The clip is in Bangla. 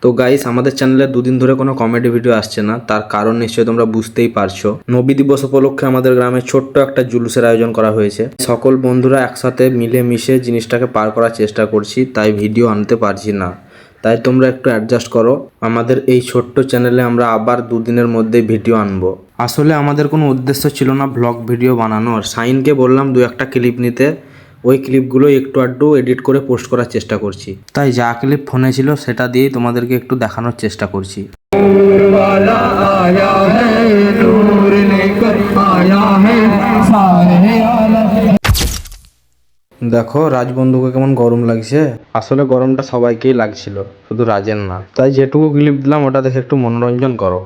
তো গাইস, আমাদের চ্যানেলে দুদিন ধরে কোনো কমেডি ভিডিও আসছে না, তার কারণ নিশ্চয়ই তোমরা বুঝতেই পারছো। নবী দিবস উপলক্ষে আমাদের গ্রামে ছোট্ট একটা জুলুসের আয়োজন করা হয়েছে। সকল বন্ধুরা একসাথে মিলে মিশে জিনিসটাকে পার করার চেষ্টা করছি, তাই ভিডিও আনতে পারছি না। তাই তোমরা একটু অ্যাডজাস্ট করো। আমাদের এই ছোট্ট চ্যানেলে আমরা আবার দুদিনের মধ্যে ভিডিও আনবো। আসলে আমাদের কোনো উদ্দেশ্য ছিল না ব্লগ ভিডিও বানানোর। সাইনকে বললাম দু একটা ক্লিপ নিতে, ওই ক্লিপগুলো একটু আধটু এডিট করে পোস্ট করার চেষ্টা করছি। তাই যা ক্লিপ ফোনে ছিল সেটা দিয়েই তোমাদেরকে একটু দেখানোর চেষ্টা করছি। দেখো রাজবন্ধুকে কেমন গরম লাগছে। আসলে গরমটা সবাইকেই লাগছিল, শুধু রাজের না। তাই যেটুকু ক্লিপ দিলাম ওটা দেখে একটু মনোরঞ্জন করো।